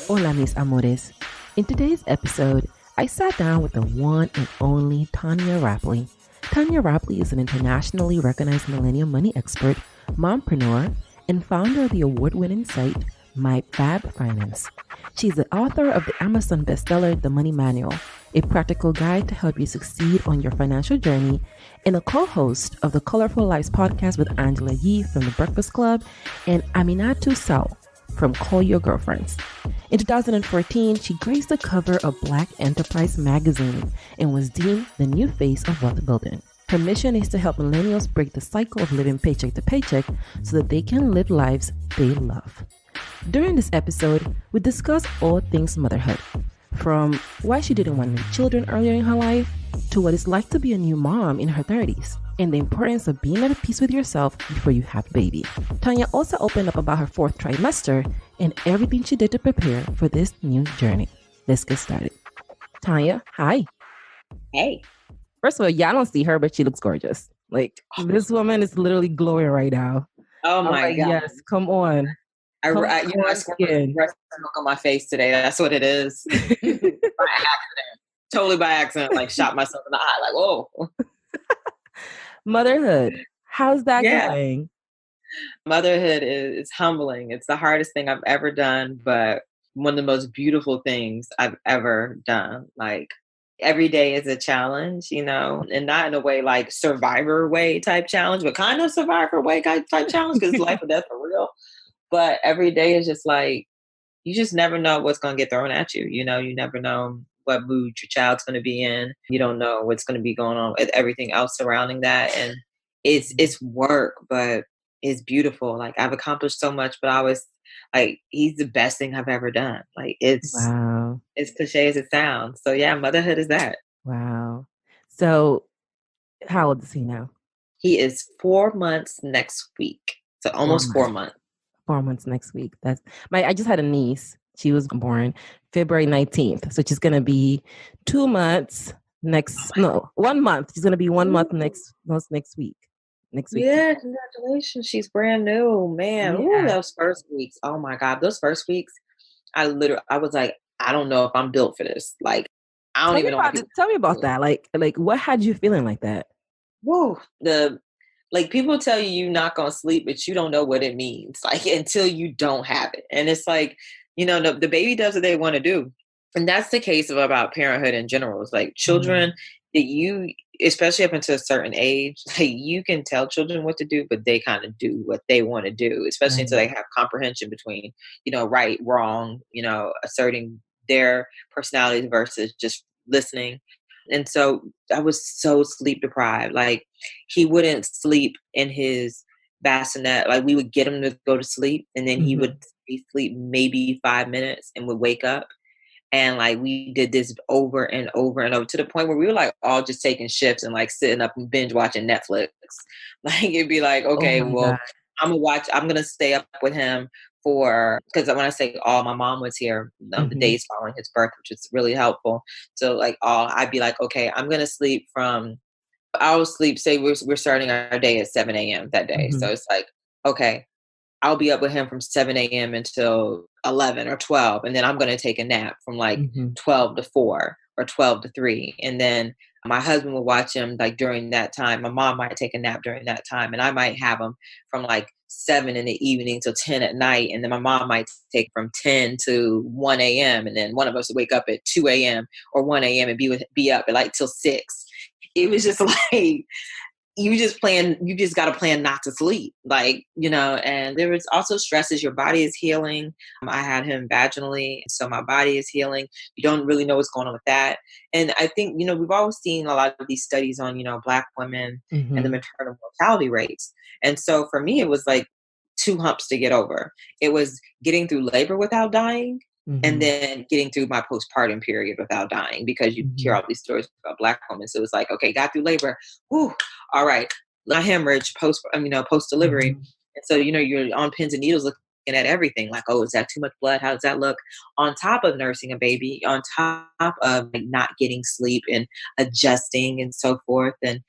Hola, mis amores. In today's episode, I sat down with the one and only Tonya Rapley. Tonya Rapley is an internationally recognized millennial money expert, mompreneur, and founder of the award-winning site My Fab Finance. She's the author of the Amazon bestseller The Money Manual, a practical guide to help you succeed on your financial journey, and a co-host of the Colorful Lives podcast with Angela Yee from The Breakfast Club and Aminatu Sow from Call Your Girlfriends. In 2014, she graced the cover of Black Enterprise magazine and was deemed the new face of wealth building. Her mission is to help millennials break the cycle of living paycheck to paycheck so that they can live lives they love. During this episode, we discuss all things motherhood, from why she didn't want any children earlier in her life to what it's like to be a new mom in her 30s, and the importance of being at peace with yourself before you have a baby. Tonya also opened up about her fourth trimester and everything she did to prepare for this new journey. Let's get started. Tonya, hi. Hey. First of all, y'all don't see her, but she looks gorgeous. Like, this woman is literally glowing right now. Oh my God. Yes, come on. I squirted breast milk on my face today. That's what it is. By accident. Totally by accident. Like, shot myself in the eye. Like, whoa. Motherhood. How's that going? Motherhood is humbling. It's the hardest thing I've ever done, but one of the most beautiful things I've ever done. Like, every day is a challenge, you know, and not in a way like survivor way type challenge, but kind of survivor way type challenge because life or death for real. But every day is just like, you just never know what's going to get thrown at you. You know, you never know what mood your child's going to be in. You don't know what's going to be going on with everything else surrounding that. And it's work, but it's beautiful. Like, I've accomplished so much, but I was like, he's the best thing I've ever done. Like, it's cliche as it sounds. So yeah, motherhood is that. Wow. So how old is he now? He is 4 months next week. So almost 4 months. 4 months next week. I just had a niece. She was born February 19th. So she's going to be 2 months 1 month. She's going to be 1 month next week. Yeah, congratulations. She's brand new, man. Yeah. Ooh, those first weeks. Oh my God. Those first weeks, I was like, I don't know if I'm built for this. Like, I don't even know. Tell me about that. Like what had you feeling like that? Whoa. Like, people tell you you're not going to sleep, but you don't know what it means, like, until you don't have it. And it's like, you know, the baby does what they want to do. And that's the case about parenthood in general. It's like children that you, especially up until a certain age, like, you can tell children what to do, but they kind of do what they want to do, especially until they have comprehension between, you know, right, wrong, you know, asserting their personalities versus just listening. And so I was so sleep deprived. Like, he wouldn't sleep in his bassinet. Like, we would get him to go to sleep, and then he would sleep maybe 5 minutes and would wake up. And like, we did this over and over and over to the point where we were like all just taking shifts and like sitting up and binge watching Netflix. Like, it'd be like, okay, God. I'm going to stay up with him because when I say all, my mom was here the days following his birth, which is really helpful. So like, I'd be like, okay, I'm going to sleep I'll sleep, say we're starting our day at 7 a.m. that day. So it's like, okay, I'll be up with him from 7 a.m. until 11 or 12. And then I'm going to take a nap from like 12 to 4 or 12 to 3. And then my husband will watch him like during that time. My mom might take a nap during that time. And I might have him from like 7 in the evening till 10 at night. And then my mom might take from 10 to 1 a.m. And then one of us would wake up at 2 a.m. or 1 a.m. and be up at like till 6. It was just like, you just got to plan not to sleep, like, you know. And there was also stresses. Your body is healing. I had him vaginally, so my body is healing. You don't really know what's going on with that. And I think, you know, we've always seen a lot of these studies on, you know, Black women and the maternal mortality rates. And so for me, it was like 2 humps to get over. It was getting through labor without dying. And then getting through my postpartum period without dying, because you hear all these stories about Black women. So it was like, okay, got through labor. Whew, all right. A hemorrhage post delivery. And so, you know, you're on pins and needles looking at everything like, oh, is that too much blood? How does that look? On top of nursing a baby, on top of like not getting sleep and adjusting and so forth. And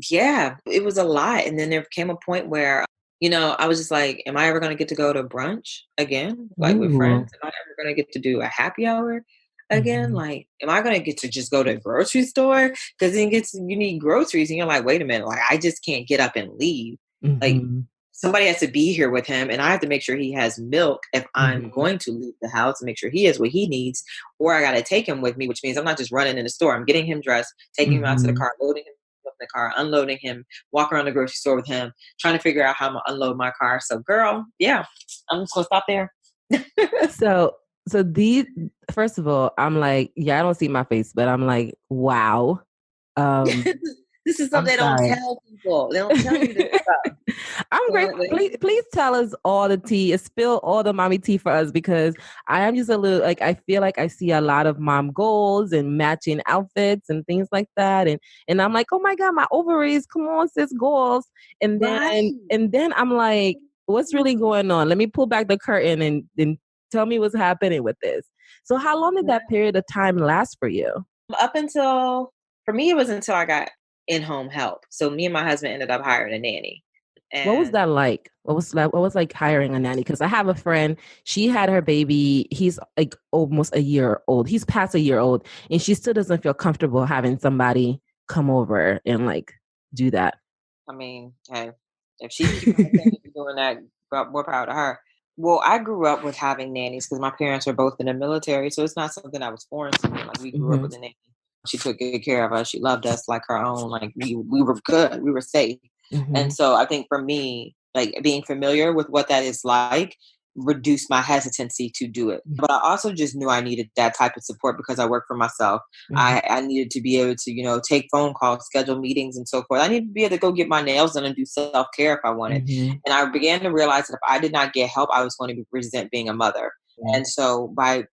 yeah, it was a lot. And then there came a point where, I was just like, am I ever going to get to go to brunch again? Like with Ooh. friends? Am I ever going to get to do a happy hour again? Mhm. Like, am I going to get to just go to the grocery store? Because then you need groceries and you're like, wait a minute, like I just can't get up and leave. Like Mhm. somebody has to be here with him and I have to make sure he has milk if I'm Mhm. going to leave the house and make sure he has what he needs, or I got to take him with me, which means I'm not just running in the store. I'm getting him dressed, taking him out to the Mhm. car, loading him up in the car, unloading him, walk around the grocery store with him, trying to figure out how I'm gonna unload my car. So girl, yeah, I'm just gonna stop there. So so these first of all, I'm like, yeah, I don't see my face, but I'm like, wow. Um, This is I'm something they don't sorry. tell people. They don't tell you this stuff. I'm grateful. Please tell us all the tea. Spill all the mommy tea for us because I am just a little like I feel like I see a lot of mom goals and matching outfits and things like that, and I'm like, oh my god, my ovaries, come on, sis, goals, and then Right. and then I'm like, what's really going on? Let me pull back the curtain and tell me what's happening with this. So, how long did that period of time last for you? Up until, for me, it was until I got in-home help. So me and my husband ended up hiring a nanny. What was And that like? What was like hiring a nanny? Because I have a friend, she had her baby, he's like almost a year old. He's past a year old, and she still doesn't feel comfortable having somebody come over and like do that. I mean, hey, if she can keep her sanity doing that, more power to her. Well, I grew up with having nannies because my parents were both in the military, so it's not something that was foreign to me. Like we grew up Hmm. with a nanny. She took good care of us. She loved us like her own. Like we were good. We were safe. And Hmm. so I think for me, like being familiar with what that is like reduced my hesitancy to do it. But I also just knew I needed that type of support because I work for myself. Hmm. I needed to be able to, take phone calls, schedule meetings, and so forth. I needed to be able to go get my nails done and do self care if I wanted. Hmm. And I began to realize that if I did not get help, I was going to resent being a mother. And so by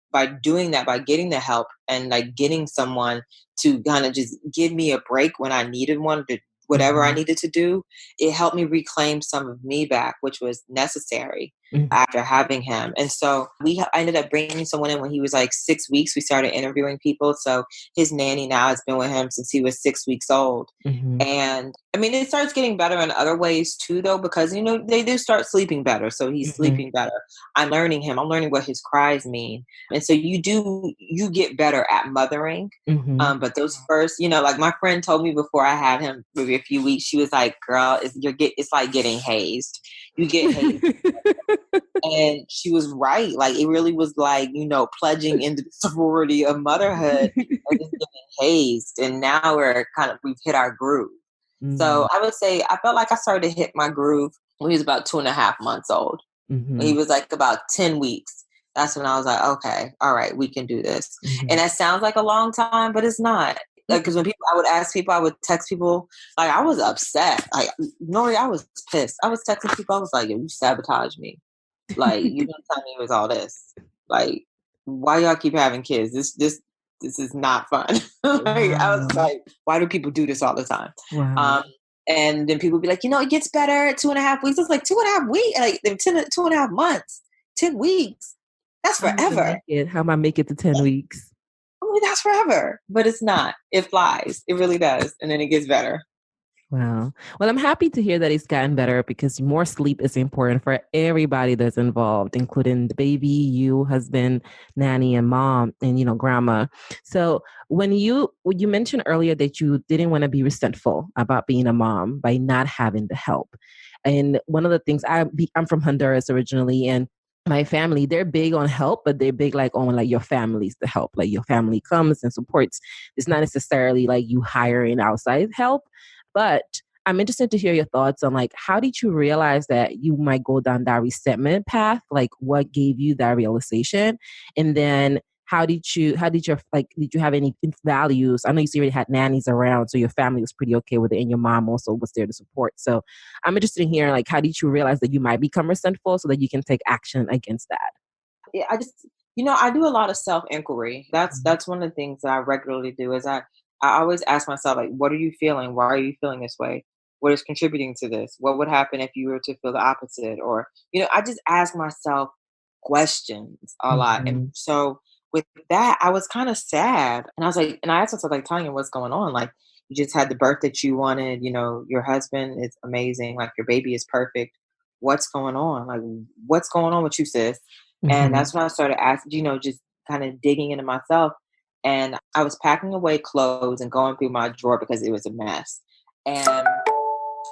doing that, by getting the help and like getting someone to kind of just give me a break when I needed one to whatever I Hmm. needed to do, it helped me reclaim some of me back, which was necessary Hmm. after having him. And so I ended up bringing someone in when he was like 6 weeks. We started interviewing people. So his nanny now has been with him since he was 6 weeks old. Hmm. And I mean, it starts getting better in other ways too, though, because, they do start sleeping better. So he's Hmm. sleeping better. I'm learning him. I'm learning what his cries mean. And so you get better at mothering. Hmm. But those first, like my friend told me before I had him maybe a few weeks, she was like, girl, it's like getting hazed. You get hazed. And she was right. Like it really was like, pledging into the sorority of motherhood and just getting hazed. And now we've hit our groove. So I would say I felt like I started to hit my groove when he was about 2.5 months old. When he Hmm. was like about 10 weeks. That's when I was like, okay, all right, we can do this. And Hmm. that sounds like a long time, but it's not. Because when I would ask people, I would text people, like I was upset. Like, Nori, I was pissed. I was texting people, I was like, yo, you sabotaged me. Like you didn't tell me it was all this. Like, why y'all keep having kids? This is not fun. Like, I was Wow. like, why do people do this all the time? Wow. Um, and then people would be like, it gets better at 2.5 weeks. It's like 2.5 weeks, like 2.5 months, 10 weeks. That's How am I gonna forever. make it? How am I make it to 10 weeks? I mean, that's forever. But it's not. It flies. It really does. And then it gets better. Wow. Well, I'm happy to hear that it's gotten better because more sleep is important for everybody that's involved, including the baby, you, husband, nanny, and mom, and grandma. So when you mentioned earlier that you didn't want to be resentful about being a mom by not having the help, and one of the things I'm from Honduras originally, and my family, they're big on help, but they're big like on like your family's the help. Like your family comes and supports. It's not necessarily like you hiring outside help. But I'm interested to hear your thoughts on like how did you realize that you might go down that resentment path? Like what gave you that realization? And then did you have any values? I know you already had nannies around, so your family was pretty okay with it, and your mom also was there to support. So I'm interested in hearing like how did you realize that you might become resentful so that you can take action against that? Yeah, I do a lot of self inquiry. That's one of the things that I regularly do is I always ask myself, like, what are you feeling? Why are you feeling this way? what is contributing to this? What would happen if you were to feel the opposite? Or, I just ask myself questions a lot. And Mm-hmm. so with that, I was kind of sad. And I was like, and I asked myself, like, Tanya, what's going on? Like, you just had the birth that you wanted, your husband is amazing, like your baby is perfect. What's going on? Like, what's going on with you, sis? And Mm-hmm. that's when I started asking, just kind of digging into myself. And I was packing away clothes and going through my drawer because it was a mess. And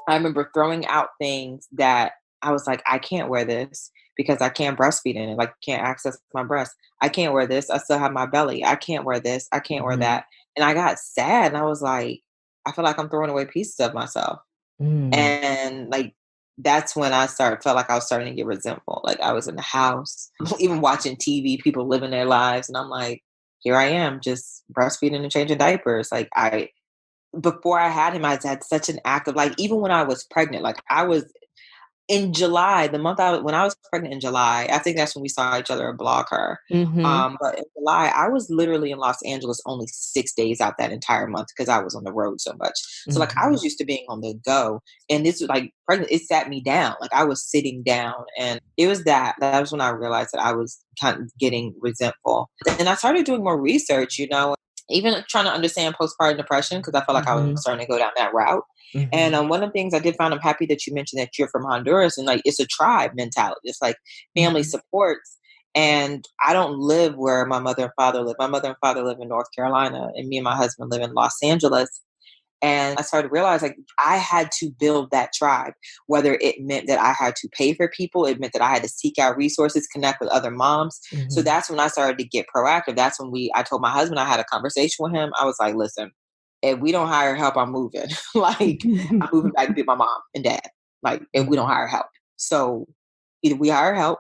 I remember throwing out things that I was like, I can't wear this because I can't breastfeed in it. Like, can't access my breast. I can't wear this. I still have my belly. I can't wear this. I can't wear Mm-hmm. that. And I got sad and I was like, I feel like I'm throwing away pieces of myself. Mm. And like, that's when felt like I was starting to get resentful. Like, I was in the house, even watching TV, people living their lives. And I'm like, here I am just breastfeeding and changing diapers. Like, before I had him, I had such an active, like, even when I was pregnant, like, I was in July, when I was pregnant in July, I think that's when we saw each other at Blog Her. Mm-hmm. But in July, I was literally in Los Angeles only 6 days out that entire month because I was on the road so much. So like, I Mm-hmm. was used to being on the go, and this was like pregnant. It sat me down. Like, I was sitting down, and it was that was when I realized that I was kind of getting resentful. And I started doing more research. Even trying to understand postpartum depression because I felt like I was Mm-hmm. starting to go down that route. And Mm-hmm. one of the things I did find, I'm happy that you mentioned that you're from Honduras, and like, it's a tribe mentality. It's like family Mm-hmm. supports. And I don't live where my mother and father live. My mother and father live in North Carolina, and me and my husband live in Los Angeles. And I started to realize, like, I had to build that tribe, whether it meant that I had to pay for people, it meant that I had to seek out resources, connect with other moms. So Mm-hmm. that's when I started to get proactive. That's when I told my husband, I had a conversation with him. I was like, listen, if we don't hire help, I'm moving. Like, I'm moving back to be with my mom and dad. Like, if we don't Mm-hmm. hire help. So either we hire help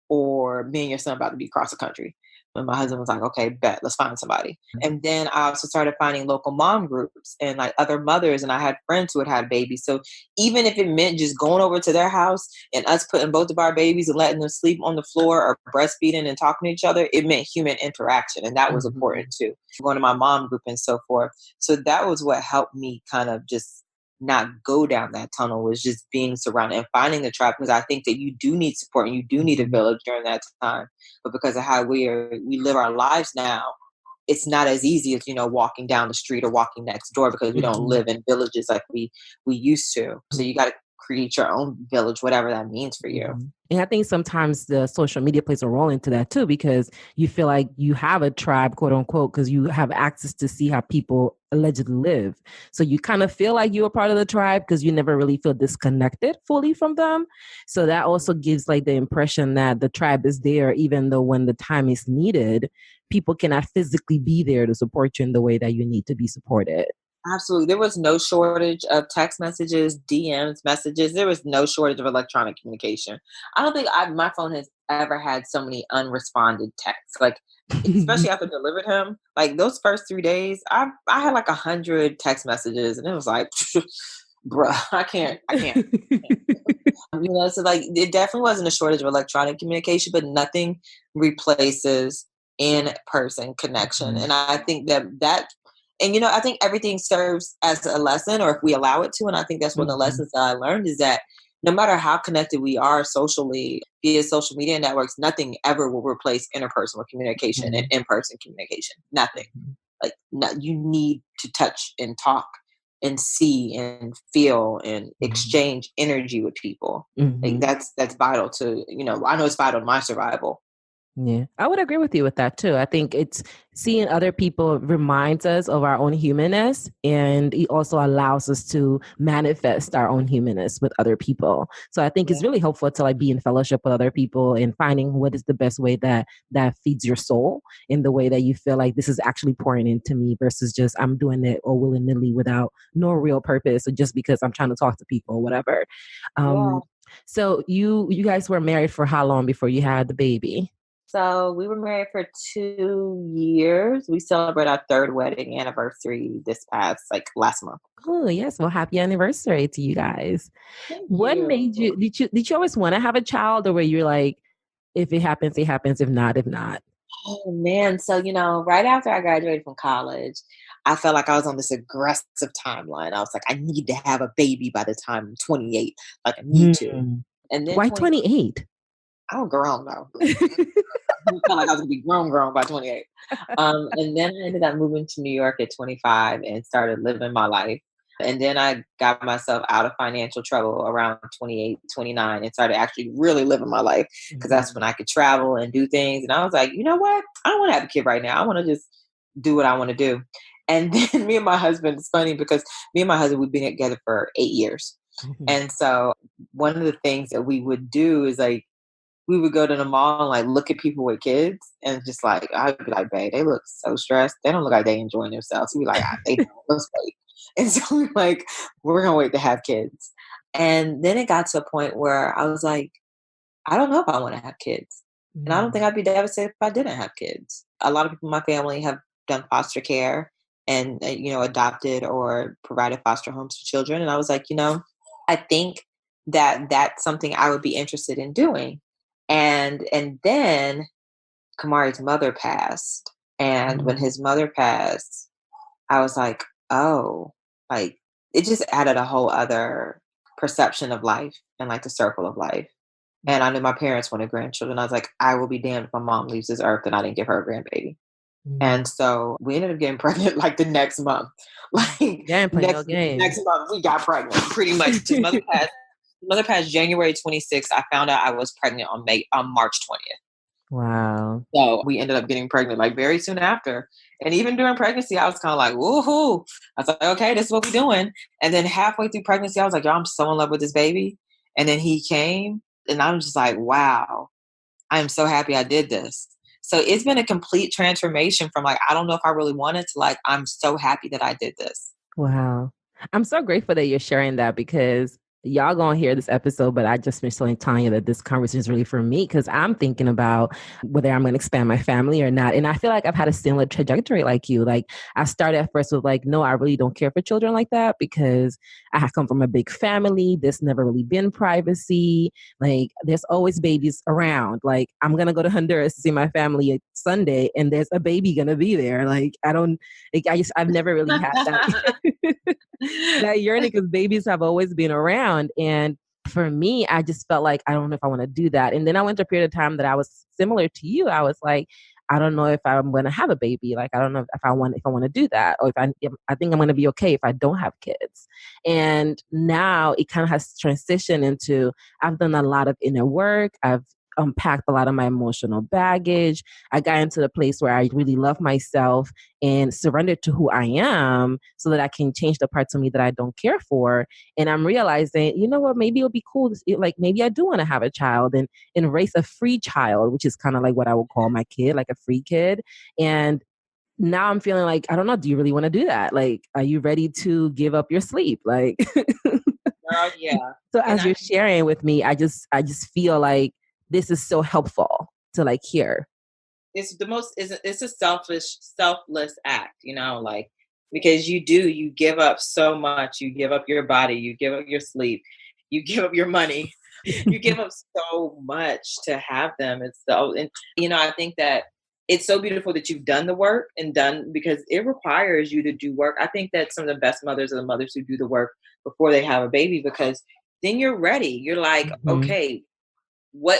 or me and your son about to be across the country. And my husband was like, okay, bet, let's find somebody. And then I also started finding local mom groups and like other mothers. And I had friends who had babies. So even if it meant just going over to their house and us putting both of our babies and letting them sleep on the floor or breastfeeding and talking to each other, it meant human interaction. And that was Mm-hmm. important too. Going to my mom group and so forth. So that was what helped me kind of just not go down that tunnel, was just being surrounded and finding the tribe, because I think that you do need support and you do need a Mm-hmm. village during that time. But because of how we live our lives now, it's not as easy as, walking down the street or walking next door, because we don't Mm-hmm. live in villages like we used to. So you got to create your own village, whatever that means for you. Mhm. And I think sometimes the social media plays a role into that too, because you feel like you have a tribe, quote unquote, because you have access to see how people allegedly live. So you kind of feel like you're a part of the tribe because you never really feel disconnected fully from them. So that also gives like the impression that the tribe is there, even though when the time is needed, people cannot physically be there to support you in the way that you need to be supported. Absolutely. There was no shortage of text messages, DMs, messages. There was no shortage of electronic communication. I don't think my phone has ever had so many unresponded texts. Like, especially after I delivered him, like those first 3 days, I had like 100 text messages, and it was like, bruh, I can't. So like, it definitely wasn't a shortage of electronic communication, but nothing replaces in-person connection. Mhm. And I think and I think everything serves as a lesson, or if we allow it to. And I think that's one of the Mhm. lessons that I learned, is that no matter how connected we are socially via social media networks, nothing ever will replace interpersonal communication and Mhm. in-person communication. Nothing. Mhm. Like, no, you need to touch and talk and see and feel and Mhm. exchange energy with people. Like, Mhm. that's vital to, I know it's vital to my survival. Yeah, I would agree with you with that too. I think it's seeing other people reminds us of our own humanness, and it also allows us to manifest our own humanness with other people. So I think it's Yeah. really helpful to like be in fellowship with other people and finding what is the best way that feeds your soul in the way that you feel like this is actually pouring into me versus just I'm doing it or willy nilly without no real purpose or just because I'm trying to talk to people or whatever. Yeah. So you guys were married for how long before you had the baby? So we were married for 2 years. We celebrate our third wedding anniversary this past, like, last month. Oh, yes. Well, happy anniversary to you guys. Thank What made you. you always want to have a child, or were you like, if it happens, it happens, if not, if not? Oh man. So, right after I graduated from college, I felt like I was on this aggressive timeline. I was like, I need to have a baby by the time I'm 28. Like I need to. Mm. And then Why 28? I don't grown though. I felt like I was gonna be grown by 28. And then I ended up moving to New York at 25 and started living my life. And then I got myself out of financial trouble around 28, 29, and started actually really living my life because that's when I could travel and do things. And I was like, you know what? I don't want to have a kid right now. I want to just do what I want to do. And then me and my husband, it's funny because me and my husband, we've been together for 8 years. Mhm. And so one of the things that we would do is like, we would go to the mall and like look at people with kids and just like I'd be like, babe, they look so stressed. They don't look like they enjoying themselves. We'd be like, they don't. Let's wait. And so we're like, we're gonna wait to have kids. And then it got to a point where I was like, I don't know if I want to have kids. And I don't think Mm. I'd be devastated if I didn't have kids. A lot of people in my family have done foster care and adopted or provided foster homes for children. And I was like, I think that that's something I would be interested in doing. And then Kamari's mother passed. And when Mm. his mother passed, I was like, oh, like it just added a whole other perception of life and like the circle of life. And I knew my parents wanted grandchildren. I was like, I will be damned if my mom leaves this earth and I didn't give her a grandbaby. Mm. And so we ended up getting pregnant like the next month. Like Yeah, I'm playing no games. next month we got pregnant pretty much. His mother passed. His mother passed January 26th. I found out I was pregnant on March 20th. Wow. So we ended up getting pregnant like very soon after. And even during pregnancy, I was kind of like, woohoo. I was like, okay, this is what we're doing. And then halfway through pregnancy, I was like, y'all, I'm so in love with this baby. And then he came and I'm just like, wow, I'm so happy I did this. So it's been a complete transformation from like, I don't know if I really wanted to like, I'm so happy that I did this. Wow. I'm so grateful that you're sharing that because y'all gonna hear this episode, but I just finished telling Tonya that this conversation is really for me because I'm thinking about whether I'm going to expand my family or not. And I feel like I've had a similar trajectory like you. Like I started at first with like, no, I really don't care for children like that because I have come from a big family. There's never really been privacy. Like there's always babies around. Like I'm going to go to Honduras to see my family Sunday and there's a baby going to be there. Like I've never really had that. That yearning because babies have always been around. And for me, I just felt like I don't know if I want to do that. And then I went through a period of time that I was similar to you. I was like, I don't know if I'm going to have a baby. Like I don't know if I want to do that, or if I think I'm going to be okay if I don't have kids. And now it kind of has transitioned into I've done a lot of inner work. I've unpacked a lot of my emotional baggage. I got into the place where I really love myself and surrendered to who I am so that I can change the parts of me that I don't care for. And I'm realizing, you know what, maybe it'll be cool. Like maybe I do want to have a child and raise a free child, which is kind of like what I would call my kid, like a free kid. And now I'm feeling like, I don't know, do you really want to do that? Like, are you ready to give up your sleep? Like, Girl, yeah. so And as you're sharing with me, I just feel like this is so helpful to like hear. it's a selfless act, like because you give up so much. You give up your body, you give up your sleep, you give up your money, you give up so much to have them. And I think that it's so beautiful that you've done the work and done because it requires you to do work. I think that some of the best mothers are the mothers who do the work before they have a baby because then you're ready. You're like, Mhm. okay, what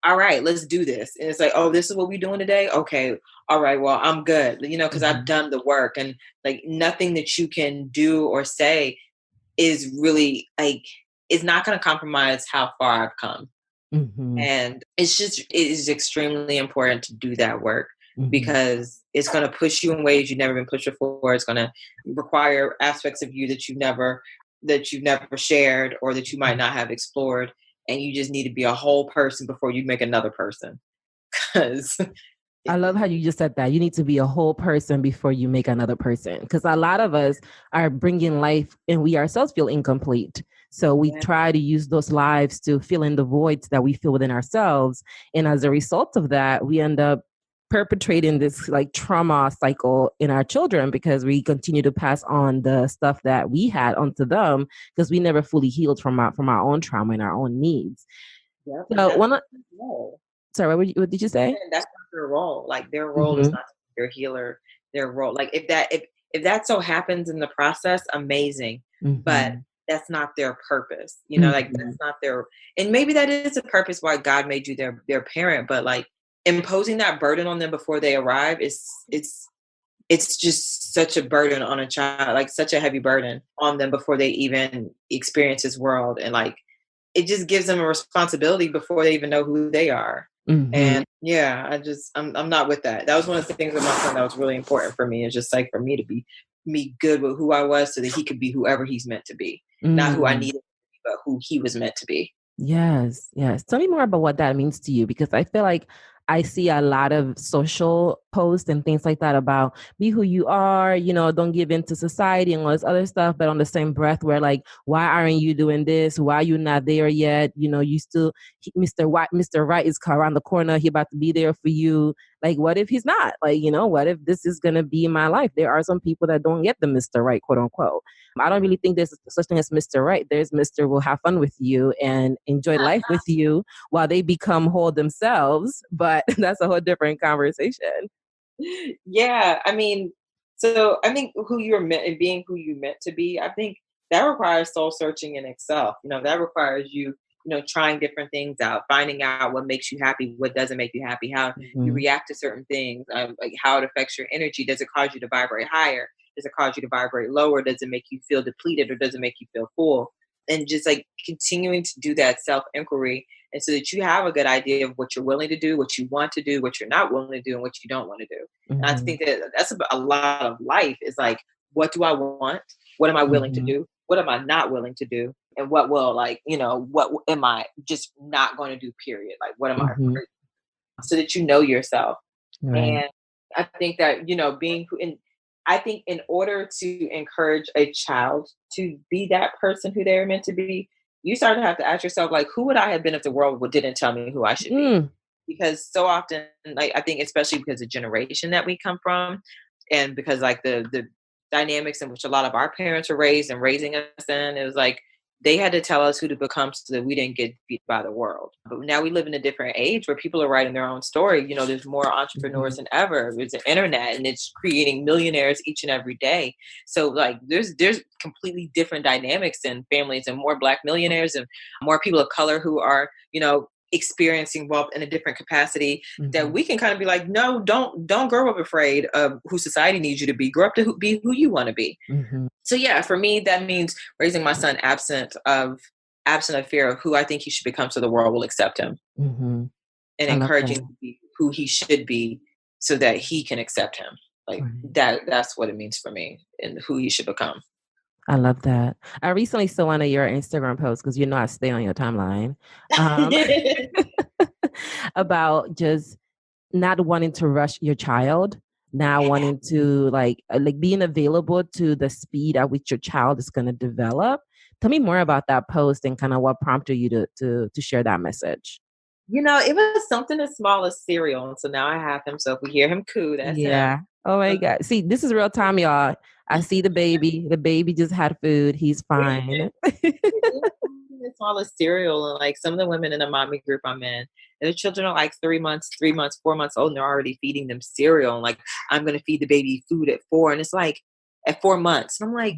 all right, let's do this. And it's like, oh, this is what we're doing today. Okay. All right. Well, I'm good, because I've Mhm. done the work and like nothing that you can do or say is really like, it's not going to compromise how far I've come. Mhm. And it is extremely important to do that work Mhm. because it's going to push you in ways you've never been pushed before. It's going to require aspects of you that you've never shared or that you might not have explored. And you just need to be a whole person before you make another person. Because I love how you just said that. You need to be a whole person before you make another person. Because a lot of us are bringing life and we ourselves feel incomplete. So we yeah, try to use those lives to fill in the voids that we feel within ourselves. And as a result of that, we end up perpetrating this like trauma cycle in our children because we continue to pass on the stuff that we had onto them because we never fully healed from our own trauma and our own needs. yep, and So that's one, their role. sorry, what did you say? And that's not their role. Like their role is Mm-hmm. not to be their healer. Their role, like if if that so happens in the process, amazing. But Mm-hmm. that's not their purpose. Like Mm-hmm. that's not their, and maybe that is a purpose why God made you their parent, but like imposing that burden on them before they arrive is it's just such a burden on a child, like such a heavy burden on them before they even experience this world. And like, it just gives them a responsibility before they even know who they are. Mm-hmm. And yeah, I'm not with that. That was one of the things with my son that was really important for me. Is just like for me to be me good with who I was so that he could be whoever he's meant to be. Not who I Mm. needed to be, but who he was meant to be. Yes, yes. Tell me more about what that means to you, because I feel like I see a lot of social posts and things like that about be who you are, don't give in to society and all this other stuff. But on the same breath, where like, why aren't you doing this? Why are you not there yet? You still, Mr. White, Mr. Right is around the corner. He about to be there for you. Like, what if he's not? Like, what if this is going to be my life? There are some people that don't get the Mr. Right, quote unquote. I don't really think there's such thing as Mr. Right. There's Mr. will have fun with you and enjoy life with you while they become whole themselves. But that's a whole different conversation. Yeah, I mean, so I think who you're meant and being who you meant to be, I think that requires soul searching in itself. That requires you, trying different things out, finding out what makes you happy, what doesn't make you happy, how you Mm-hmm. react to certain things, like how it affects your energy. Does it cause you to vibrate higher? Does it cause you to vibrate lower? Does it make you feel depleted or does it make you feel full? And just like continuing to do that self inquiry, and so that you have a good idea of what you're willing to do, what you want to do, what you're not willing to do, and what you don't want to do. And I Mm-hmm. think that that's a lot of life is like, what do I want? What am I willing to Mm-hmm. do? What am I not willing to do? And what will, like, what am I just not going to do, period? Like, what am I Mm-hmm. afraid? So that you know yourself. Right. And I think that, being who, and I think in order to encourage a child to be that person who they're meant to be, you start to have to ask yourself, like, who would I have been if the world didn't tell me who I should be? Mm. Because so often, like I think especially because the generation that we come from, and because like the dynamics in which a lot of our parents were raised and raising us in, it was like they had to tell us who to become so that we didn't get beat by the world. But now we live in a different age where people are writing their own story. There's more Mm-hmm. entrepreneurs than ever. There's the internet and it's creating millionaires each and every day. So like there's completely different dynamics in families and more black millionaires and more people of color who are, experiencing wealth in a different capacity, that Mm-hmm. we can kind of be like, no, don't grow up afraid of who society needs you to be. Grow up to be who you want to be. Mm-hmm. So yeah, for me, that means raising my son absent of fear of who I think he should become, so the world will accept him, Mm-hmm. and I love encouraging that. him to be who he should be, so that he can accept him. Like Right. that's what it means for me and who he should become. I love that. I recently saw one of your Instagram posts, because I stay on your timeline, um, about just not wanting to rush your child, now wanting to like being available to the speed at which your child is going to develop. Tell me more about that post and kind of what prompted you to share that message. It was something as small as cereal, and so now I have him. So if we hear him coo, that's him. Yeah. Oh my God. See, this is real time, y'all. I see the baby. The baby just had food. He's fine. It's all a cereal, and like some of the women in the mommy group I'm in, their children are like 3 months, 3 months, 4 months old, and they're already feeding them cereal. And like, I'm gonna feed the baby food at 4, and it's like at 4 months, and I'm like,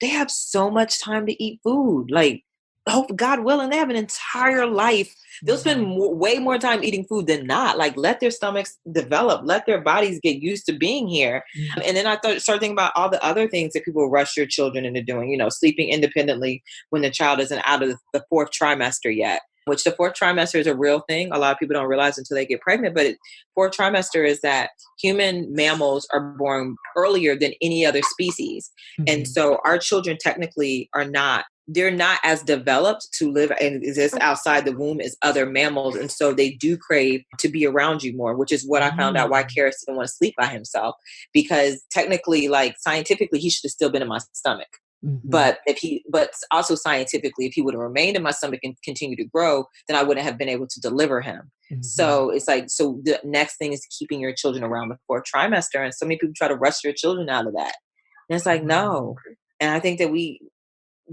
they have so much time to eat food. Like, hope God willing, they have an entire life. They'll spend Mhm. way more time eating food than not. Like, let their stomachs develop, let their bodies get used to being here. Mhm. And then I started thinking about all the other things that people rush their children into doing. Sleeping independently when the child isn't out of the fourth trimester yet. Which the fourth trimester is a real thing. A lot of people don't realize until they get pregnant. But fourth trimester is that human mammals are born earlier than any other species. And Mhm. so our children technically they're not as developed to live and exist outside the womb as other mammals. And so they do crave to be around you more, which is what I found out why Mm. Karis didn't want to sleep by himself. Because technically, like scientifically, he should have still been in my stomach. Mhm. But also scientifically, if he would have remained in my stomach and continued to grow, then I wouldn't have been able to deliver him. Mhm. So it's like, so the next thing is keeping your children around the fourth trimester. And so many people try to rush their children out of that. And it's like, no. And I think that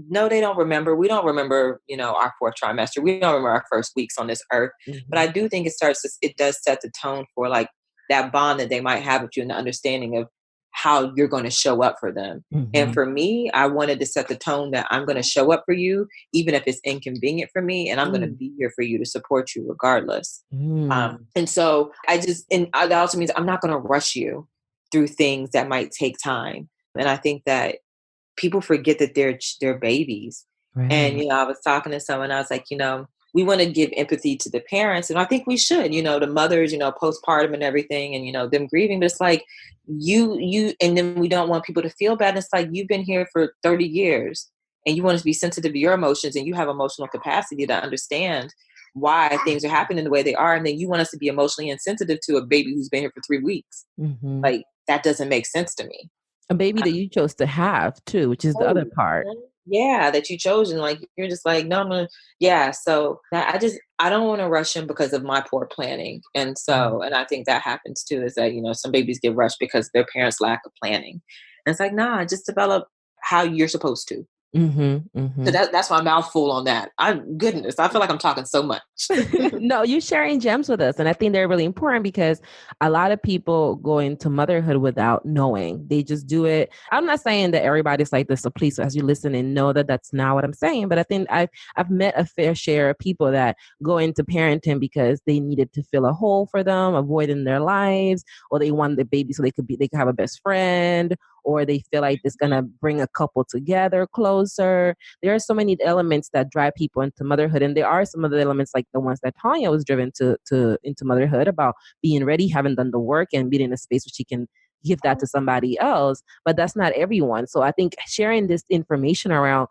no, they don't remember. We don't remember, our fourth trimester. We don't remember our first weeks on this earth. But Mhm. I do think it does set the tone for like that bond that they might have with you and the understanding of how you're going to show up for them. And Mm-hmm. for me, I wanted to set the tone that I'm going to show up for you, even if it's inconvenient for me, and I'm going to be here for you to support you regardless. Mm. And so that also means I'm not going to rush you through things that might take time. And I think that people forget that they're babies. And, Right. I was talking to someone, I was like, we want to give empathy to the parents. And I think we should, the mothers, postpartum and everything, and, them grieving. But it's like and then we don't want people to feel bad. It's like, you've been here for 30 years and you want us to be sensitive to your emotions, and you have emotional capacity to understand why things are happening the way they are. And then you want us to be emotionally insensitive to a baby who's been here for 3 weeks. Mm-hmm. Like, that doesn't make sense to me. A baby that you chose to have too, which is the other Oh, part. yeah, that you chose, and like you're just like, no, I'm gonna, yeah. So I don't want to rush him because of my poor planning, and Mhm. and I think that happens too. Is that some babies get rushed because their parents' lack of planning, and it's like, nah, just develop how you're supposed to. Mhm, So mhm. that's my mouthful on that. Goodness, I feel like I'm talking so much. No, you're sharing gems with us. And I think they're really important because a lot of people go into motherhood without knowing. They just do it. I'm not saying that everybody's like this. So please, as you listen and know that that's not what I'm saying. But I think I've met a fair share of people that go into parenting because they needed to fill a hole for them, avoiding their lives, or they wanted the baby so they could have a best friend, or they feel like it's gonna bring a couple together closer. There are so many elements that drive people into motherhood, and there are some of the elements like the ones that Tonya was driven to into motherhood about being ready, having done the work, and being in a space where she can give that to somebody else. But that's not everyone. So I think sharing this information around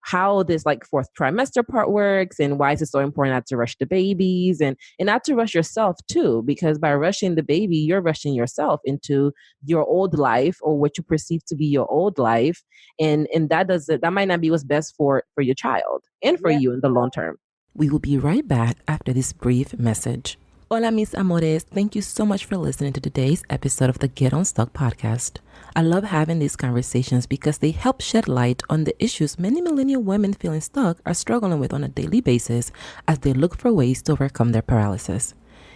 how this like fourth trimester part works and why is it so important not to rush the babies and not to rush yourself too, because by rushing the baby you're rushing yourself into your old life or what you perceive to be your old life, and that might not be what's best for your child and for Yeah. you in the long term. We will be right back after this brief message. Hola, mis amores. Thank you so much for listening to today's episode of the Get Unstuck podcast. I love having these conversations because they help shed light on the issues many millennial women feeling stuck are struggling with on a daily basis as they look for ways to overcome their paralysis.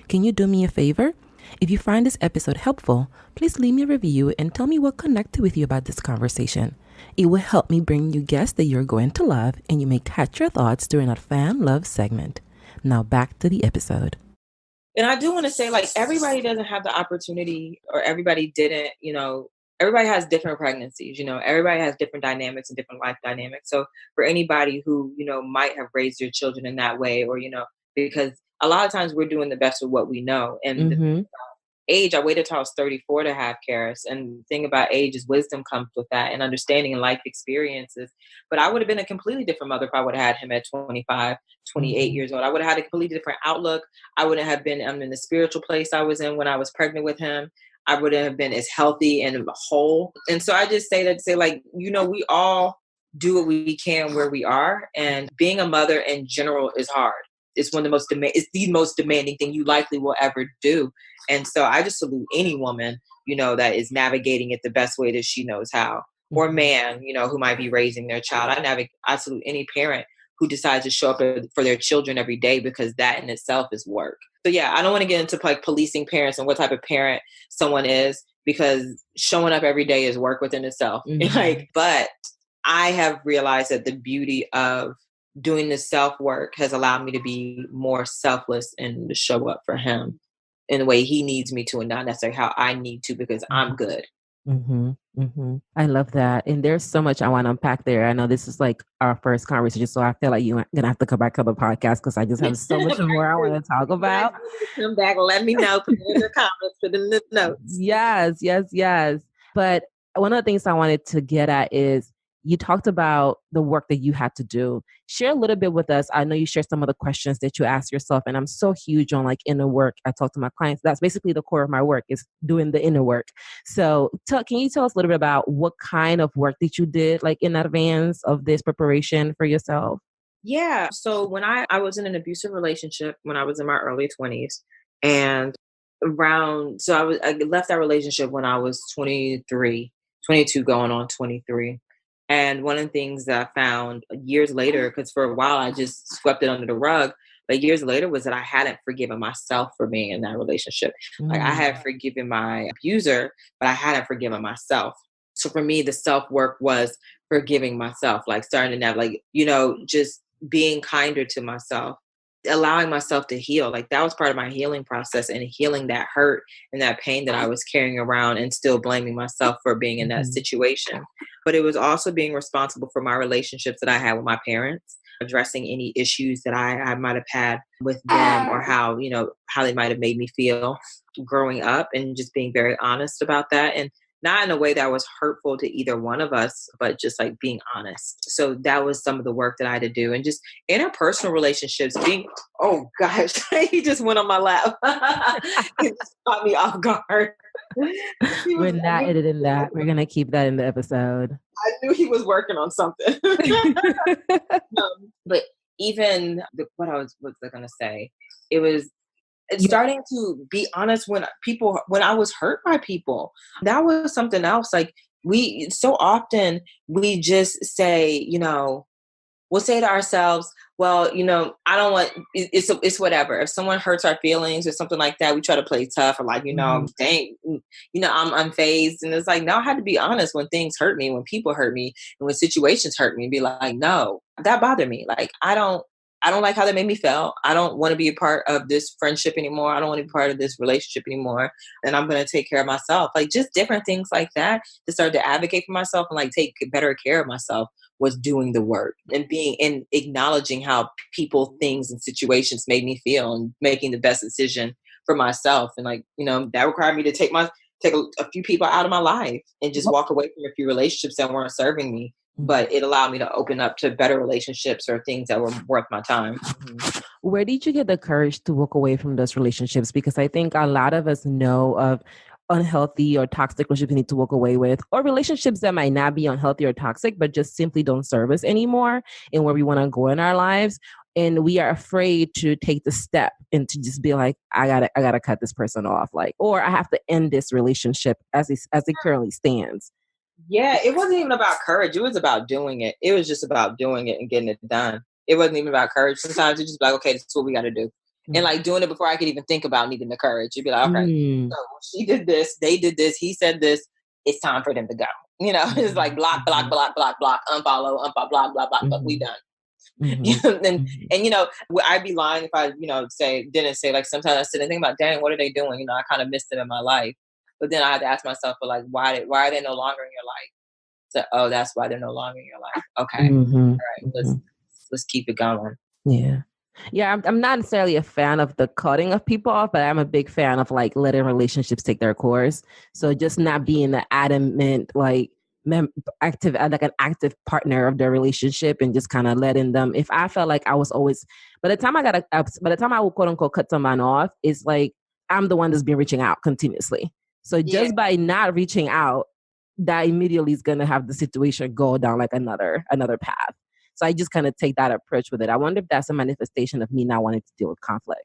Can you do me a favor? If you find this episode helpful, please leave me a review and tell me what connected with you about this conversation. It will help me bring you guests that you're going to love, and you may catch your thoughts during our fan love segment. Now back to the episode. And I do want to say, like, everybody doesn't have the opportunity, or everybody didn't, everybody has different pregnancies, everybody has different dynamics and different life dynamics. So for anybody who, might have raised your children in that way, or, because a lot of times we're doing the best with what we know. And Mm-hmm. age, I waited till I was 34 to have Karis. And the thing about age is wisdom comes with that, and understanding and life experiences. But I would have been a completely different mother if I would have had him at 25, 28 Mm-hmm. years old. I would have had a completely different outlook. I wouldn't have been in the spiritual place I was in when I was pregnant with him. I wouldn't have been as healthy and whole. And so I just say that to say, like, we all do what we can where we are. And being a mother in general is hard. It's one of the it's the most demanding thing you likely will ever do. And so I just salute any woman, that is navigating it the best way that she knows how, or Mm-hmm. man, who might be raising their child. I salute any parent who decides to show up for their children every day, because that in itself is work. So yeah, I don't want to get into like policing parents and what type of parent someone is, because showing up every day is work within itself. Mm-hmm. Like, but I have realized that the beauty of doing the self work has allowed me to be more selfless and to show up for him in the way he needs me to, and not necessarily how I need to, because I'm good. Mm-hmm. Mm-hmm. I love that. And there's so much I want to unpack there. I know this is like our first conversation, so I feel like you're going to have to come back to the podcast because I just have so much more I want to talk You guys about. need to come back. Let me know. Put it in the comments. Put it in the notes. Yes, yes, yes. But one of the things I wanted to get at is you talked about the work that you had to do. Share a little bit with us. I know you shared some of the questions that you asked yourself, and I'm so huge on like inner work. I talk to my clients. That's basically the core of my work is doing the inner work. So can you tell us a little bit about what kind of work that you did like in advance of this preparation for yourself? Yeah. So when I was in an abusive relationship when I was in my early 20s, and I left that relationship when I was 23, 22, going on 23. And one of the things that I found years later, because for a while I just swept it under the rug, But years later was that I hadn't forgiven myself for being in that relationship. Like I had forgiven my abuser, but I hadn't forgiven myself. So for me, the self work was forgiving myself, like starting to have, like, just being kinder to myself, allowing myself to heal. Like that was part of my healing process, and healing that hurt and that pain that I was carrying around and still blaming myself for being in that situation. But it was also being responsible for my relationships that I had with my parents, addressing any issues that I might have had with them, or how they might have made me feel growing up, and just being very honest about that. And not in a way that was hurtful to either one of us, but just like being honest. So that was some of the work that I had to do. And just interpersonal relationships, oh gosh, he just went on my lap. It just caught me off guard. We're not editing that. We're going to keep that in the episode. I knew he was working on something. But even what I was going to say, it's starting to be honest when I was hurt by people. That was something else. Like so often we just say, we'll say to ourselves, well, I don't want, it's whatever. If someone hurts our feelings or something like that, we try to play tough, or like, dang, I'm unfazed. And it's like, no, I had to be honest when things hurt me, when people hurt me, and when situations hurt me, and be like, no, that bothered me. Like, I don't like how that made me feel. I don't want to be a part of this friendship anymore. I don't want to be part of this relationship anymore. And I'm going to take care of myself. Like just different things like that, to start to advocate for myself and like take better care of myself, was doing the work and acknowledging how people, things, and situations made me feel, and making the best decision for myself. And like, that required me to take a few people out of my life and just walk away from a few relationships that weren't serving me. But it allowed me to open up to better relationships or things that were worth my time. Where did you get the courage to walk away from those relationships? Because I think a lot of us know of unhealthy or toxic relationships we need to walk away with, or relationships that might not be unhealthy or toxic, but just simply don't serve us anymore and where we want to go in our lives. And we are afraid to take the step and to just be like, I gotta cut this person off, like, or I have to end this relationship as it currently stands. Yeah, it wasn't even about courage. It was about doing it. It was just about doing it and getting it done. It wasn't even about courage. Sometimes it's just like, okay, this is what we got to do. And like doing it before I could even think about needing the courage. You'd be like, okay, so she did this, they did this, he said this, it's time for them to go. It's like block, unfollow, blah, blah, blah, we done. And I'd be lying if I, didn't say, like, sometimes I sit and think about, dang, what are they doing? I kind of missed it in my life. But then I had to ask myself, but like, why are they no longer in your life? So, oh, that's why they're no longer in your life. Okay. All right. Let's keep it going. Yeah. Yeah. I'm not necessarily a fan of the cutting of people off, but I'm a big fan of like letting relationships take their course. So just not being the adamant, like active, like an active partner of their relationship, and just kind of letting them, if I felt like I was always, by the time I would quote unquote cut someone off, it's like, I'm the one that's been reaching out continuously. So just by not reaching out, that immediately is going to have the situation go down like another path. So I just kind of take that approach with it. I wonder if that's a manifestation of me not wanting to deal with conflict.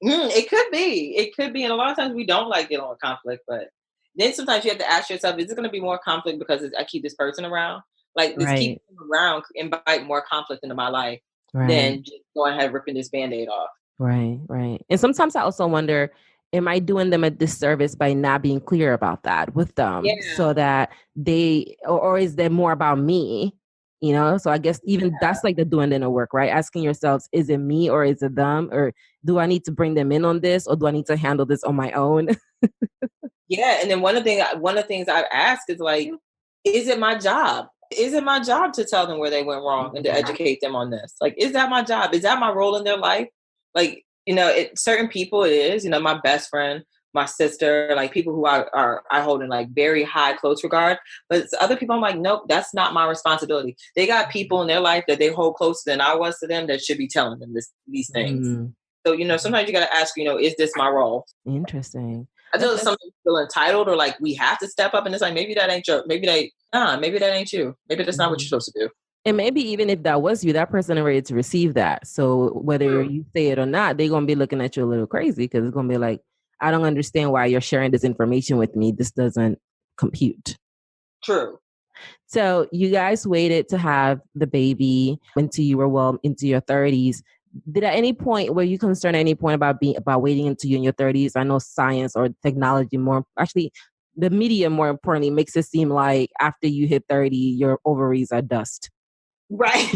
It could be. It could be. And a lot of times we don't like dealing with conflict, but then sometimes you have to ask yourself, is it going to be more conflict because I keep this person around? Like this keep them around invite more conflict into my life than just going ahead ripping this Band-Aid off. Right. And sometimes I also wonder, am I doing them a disservice by not being clear about that with them, so that they, or is there more about me? So I guess even that's like the doing the inner work, right? Asking yourselves, is it me or is it them? Or do I need to bring them in on this, or do I need to handle this on my own? Yeah. And then one of the things I've asked is like, is it my job? Is it my job to tell them where they went wrong and to educate them on this? Like, is that my job? Is that my role in their life? Like, certain people it is, my best friend, my sister, like people who I hold in like very high, close regard. But other people, I'm like, nope, that's not my responsibility. They got people in their life that they hold closer than I was to them that should be telling them these things. So, sometimes you got to ask, is this my role? Interesting. I feel some people feel entitled, or like we have to step up, and it's like, maybe that ain't maybe that ain't you. Maybe that's not what you're supposed to do. And maybe even if that was you, that person is ready to receive that. So whether you say it or not, they're going to be looking at you a little crazy, because it's going to be like, I don't understand why you're sharing this information with me. This doesn't compute. True. So you guys waited to have the baby until you were well into your 30s. Did at any point, were you concerned at any point about waiting until you're in your 30s? I know science or technology more, actually the media more importantly, makes it seem like after you hit 30, your ovaries are dust. Right.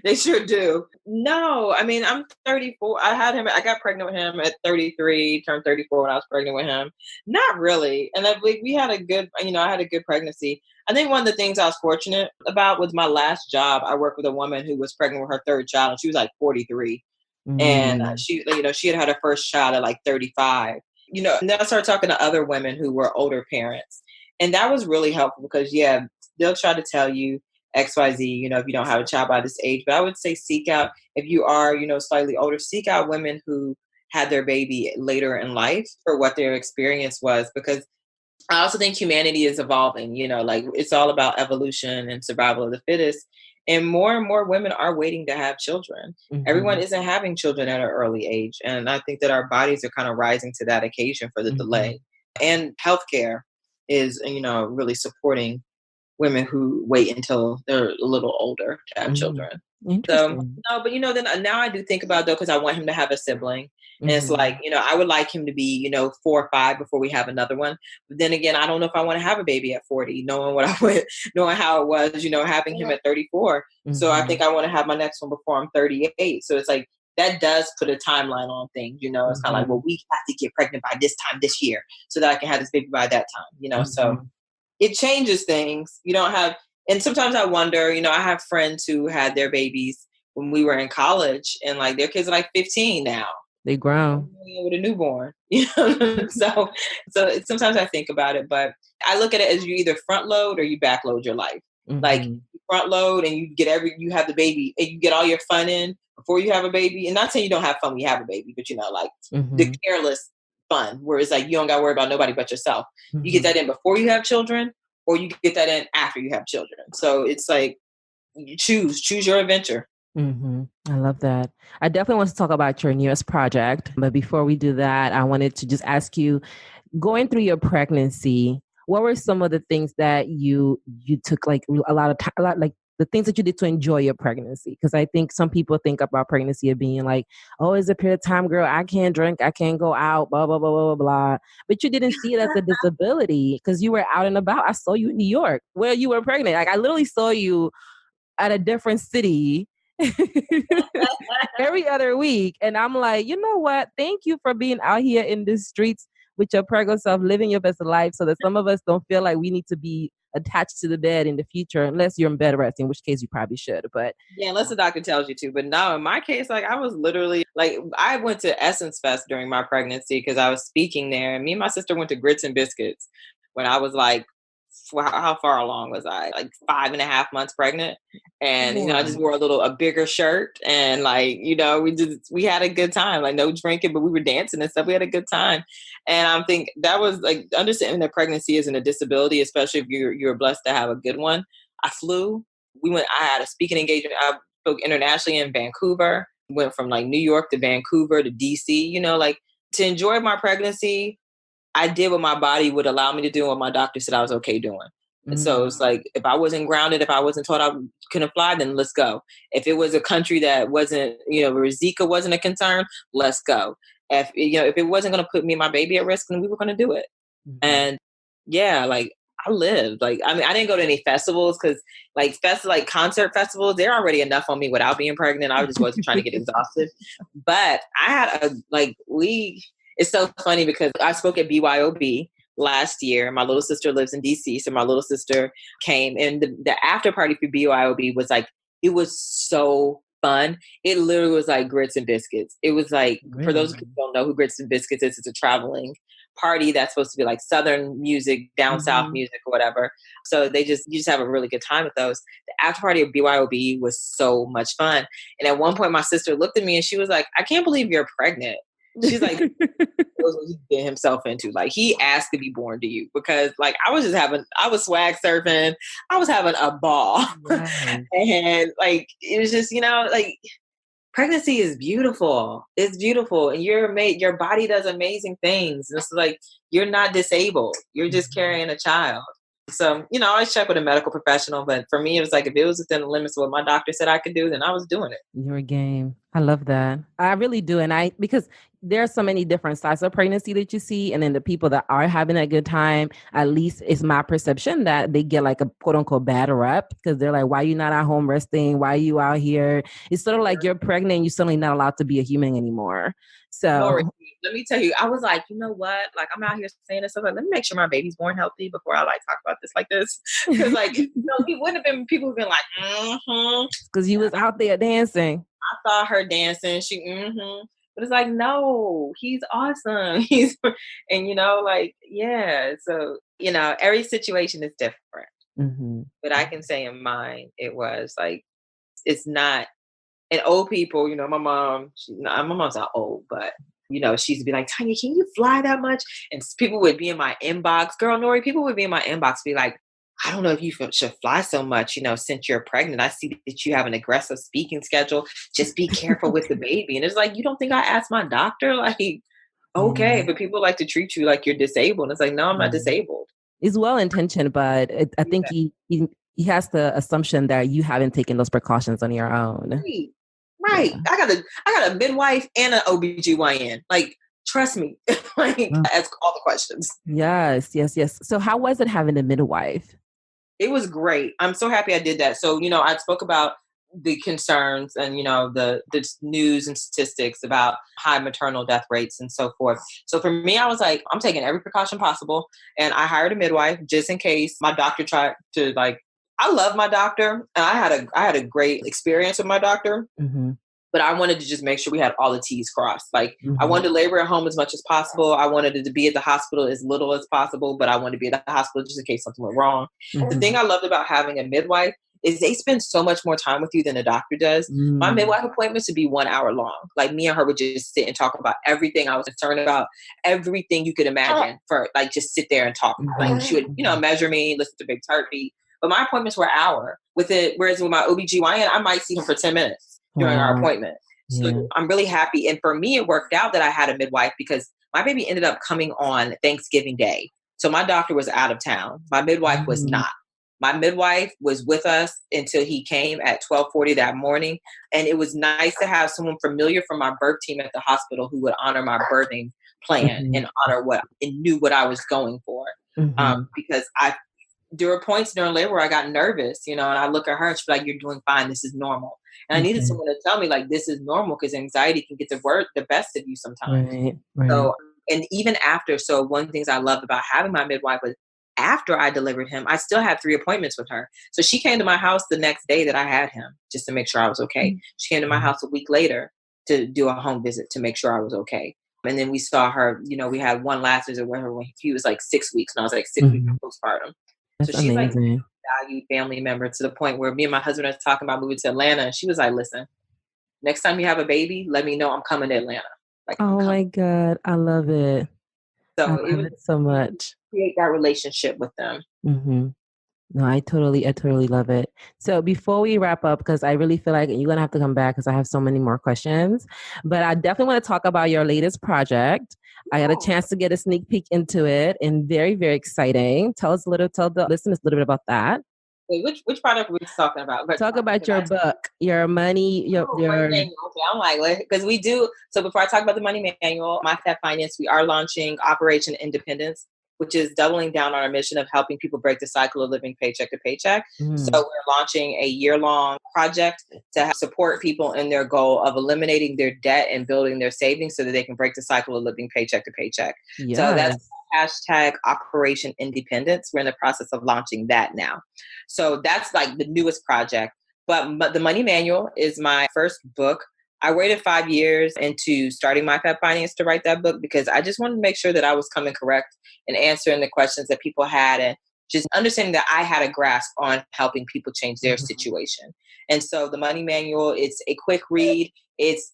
They sure do. No, I mean, I'm 34. I got pregnant with him at 33, turned 34 when I was pregnant with him. Not really. And we had a good, I had a good pregnancy. I think one of the things I was fortunate about was my last job. I worked with a woman who was pregnant with her third child, and she was like 43. And Mm. she had her first child at like 35. And then I started talking to other women who were older parents. And that was really helpful because, yeah, they'll try to tell you XYZ, if you don't have a child by this age. But I would say seek out, if you are, slightly older, seek out women who had their baby later in life for what their experience was. Because I also think humanity is evolving, like it's all about evolution and survival of the fittest. And more women are waiting to have children. Everyone Mm-hmm. isn't having children at an early age. And I think that our bodies are kind of rising to that occasion for the Mm-hmm. delay. And healthcare is, really supporting women who wait until they're a little older to have Mm-hmm. children. So Interesting. no, but then now I do think about though, because I want him to have a sibling. And it's Mm-hmm. like, I would like him to be, 4 or 5 before we have another one. But then again, I don't know if I want to have a baby at 40, knowing what I went, knowing how it was, having him at 34. So I Mm-hmm. think I want to have my next one before I'm 38. So it's like that does put a timeline on things, it's kind of like, Mm-hmm. well, we have to get pregnant by this time this year so that I can have this baby by that time, so Mm-hmm. it changes things. You don't have, and sometimes I wonder, I have friends who had their babies when we were in college and like their kids are like 15 now. They grown. With a newborn, sometimes I think about it, but I look at it as you either front load or you back load your life. Like Mm-hmm. you front load and you have the baby and you get all your fun in before you have a baby. And not saying you don't have fun when you have a baby, but like the Mm-hmm. careless fun where it's like you don't got to worry about nobody but yourself. You get Mm-hmm. that in before you have children, or you get that in after you have children. So it's like you choose your adventure. Mm-hmm. I love that. I definitely want to talk about your newest project. But before we do that, I wanted to just ask you, going through your pregnancy, what were some of the things that you took like a lot of time, a lot like the things that you did to enjoy your pregnancy? Because I think some people think about pregnancy as being like, oh, it's a period of time, girl. I can't drink, I can't go out, blah blah blah blah blah blah. But you didn't see it as a disability because you were out and about. I saw you in New York where you were pregnant. Like I literally saw you at a different city every other week. And I'm like, you know what? Thank you for being out here in the streets with your pregnant self, living your best life so that some of us don't feel like we need to be attached to the bed in the future, unless you're in bed rest, in which case you probably should. But Yeah, unless the doctor tells you to. But no, in my case, like I was literally like I went to Essence Fest during my pregnancy because I was speaking there. And me and my sister went to Grits and Biscuits when I was like, how far along was I? Like 5.5 months pregnant. And I just wow. wore a bigger shirt and like, we had a good time. Like no drinking, but we were dancing and stuff. We had a good time. And I think that was like understanding that pregnancy isn't a disability, especially if you're blessed to have a good one. I flew. I had a speaking engagement. I spoke internationally in Vancouver, went from like New York to Vancouver to DC, like to enjoy my pregnancy. I did what my body would allow me to do and what my doctor said I was okay doing. And so it's like, if I wasn't grounded, if I wasn't told I couldn't fly, then let's go. If it was a country that wasn't, where Zika wasn't a concern, let's go. If it wasn't going to put me and my baby at risk, then we were going to do it. Mm-hmm. And yeah, like I lived. Like I mean, I didn't go to any festivals because like concert festivals, they're already enough on me without being pregnant. I just wasn't trying to get exhausted. But I had it's so funny because I spoke at BYOB last year. My little sister lives in DC. So my little sister came and the after party for BYOB was like, it was so fun. It literally was like Grits and Biscuits. It was like, for those Really? who don't know who Grits and Biscuits is, it's a traveling party that's supposed to be like Southern music, down South Mm-hmm. music or whatever. So you just have a really good time with those. The after party of BYOB was so much fun. And at one point my sister looked at me and she was like, I can't believe you're pregnant. She's like, knows what he get himself into. Like he asked to be born to you because like I was swag surfing. I was having a ball. Yes. And like, it was just, like pregnancy is beautiful. It's beautiful. And your body does amazing things. And it's like, you're not disabled. You're just Mm-hmm. carrying a child. So, I always check with a medical professional, but for me, it was like, if it was within the limits of what my doctor said I could do, then I was doing it. Your game. I love that. I really do. And because there are so many different sides of pregnancy that you see. And then the people that are having a good time, at least it's my perception that they get like a quote unquote bad rep because they're like, why are you not at home resting? Why are you out here? It's sort of like you're pregnant and you're suddenly not allowed to be a human anymore. Lori, So let me tell you, I was like, you know what? Like, I'm out here saying this stuff. Like, let me make sure my baby's born healthy before I like talk about this like this. Because like, we wouldn't have been people who've been like, because you was out there dancing. I saw her dancing. But it's like, no, he's awesome. He's, and like, yeah. So, every situation is different. Mm-hmm. But I can say in mine, it was like, it's not. And old people, my mom, my mom's not old, but she'd be like, Tonya, can you fly that much? And people would be in my inbox, girl, Nori, people would be in my inbox, be like, I don't know if you should fly so much, since you're pregnant. I see that you have an aggressive speaking schedule. Just be careful with the baby. And it's like, you don't think I asked my doctor? Like, okay, but people like to treat you like you're disabled. And it's like, no, I'm not disabled. It's well intentioned, but I think he has the assumption that you haven't taken those precautions on your own. Right. Yeah. I got a midwife and an OBGYN. Like, trust me. Like, ask all the questions. Yes. So how was it having a midwife? It was great. I'm so happy I did that. So, I spoke about the concerns and, the news and statistics about high maternal death rates and so forth. So for me, I was like, I'm taking every precaution possible. And I hired a midwife just in case my doctor tried to I love my doctor and I had a great experience with my doctor. Mm-hmm. But I wanted to just make sure we had all the T's crossed. Like, Mm-hmm. I wanted to labor at home as much as possible. I wanted it to be at the hospital as little as possible, but I wanted to be at the hospital just in case something went wrong. Mm-hmm. The thing I loved about having a midwife is they spend so much more time with you than a doctor does. Mm-hmm. My midwife appointments would be 1 hour long. Like, me and her would just sit and talk about everything I was concerned about, everything you could imagine for, like, just sit there and talk. Mm-hmm. Like, she would, measure me, listen to Big Turkey. But my appointments were an hour with it. Whereas with my OBGYN, I might see him for 10 minutes during our appointment. So I'm really happy. And for me, it worked out that I had a midwife because my baby ended up coming on Thanksgiving Day. So my doctor was out of town. My midwife was not. My midwife was with us until he came at 12:40 that morning. And it was nice to have someone familiar from my birth team at the hospital who would honor my birthing plan and honor and knew what I was going for. Because there were points during labor where I got nervous, and I look at her and she's like, you're doing fine. This is normal. And I needed someone to tell me, like, this is normal because anxiety can get the best of you sometimes. Right. So, and even after, so one of the things I loved about having my midwife was after I delivered him, I still had 3 appointments with her. So she came to my house the next day that I had him just to make sure I was okay. She came to my house a week later to do a home visit to make sure I was okay. And then we saw her, we had one last visit with her when he was like 6 weeks and I was like 6 weeks postpartum. That's so she's amazing. Like a valued family member to the point where me and my husband are talking about moving to Atlanta. And she was like, listen, next time you have a baby, let me know. I'm coming to Atlanta. Like, oh my God. I love it. So I love it so much. Create that relationship with them. Mm-hmm. No, I totally love it. So before we wrap up, because I really feel like you're going to have to come back because I have so many more questions, but I definitely want to talk about your latest project. I got a chance to get a sneak peek into it and very, very exciting. Tell the listeners a little bit about that. Wait, which product are we talking about? Talk about your book, your money, your manual. Okay, I'm like, because we do. So before I talk about the money manual, My Fat Finance, we are launching Operation Independence, which is doubling down on our mission of helping people break the cycle of living paycheck to paycheck. So we're launching a year-long project to support people in their goal of eliminating their debt and building their savings so that they can break the cycle of living paycheck to paycheck. Yes. So that's hashtag Operation Independence. We're in the process of launching that now. So that's like the newest project. But the Money Manual is my first book. I waited 5 years into starting My Fat Finance to write that book because I just wanted to make sure that I was coming correct and answering the questions that people had and just understanding that I had a grasp on helping people change their situation. And so the Money Manual, it's a quick read. It's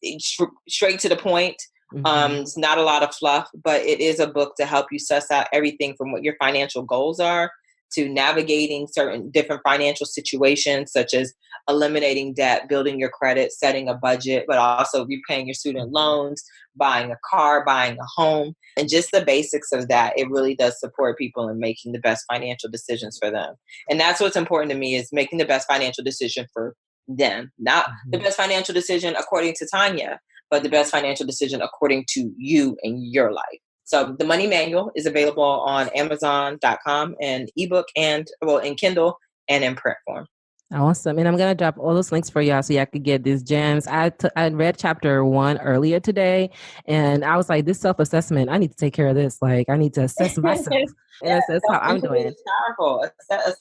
straight to the point. It's not a lot of fluff, but it is a book to help you suss out everything from what your financial goals are to navigating certain different financial situations, such as eliminating debt, building your credit, setting a budget, but also repaying your student loans, buying a car, buying a home, and just the basics of that. It really does support people in making the best financial decisions for them. And that's what's important to me, is making the best financial decision for them, not the best financial decision according to Tonya, but the best financial decision according to you and your life. So the money manual is available on Amazon.com and ebook and in Kindle and in print form. Awesome. And I'm going to drop all those links for y'all so y'all could get these gems. I read chapter 1 earlier today, and I was like, this self-assessment, I need to take care of this. Like, I need to assess myself and assess how I'm doing. It's powerful.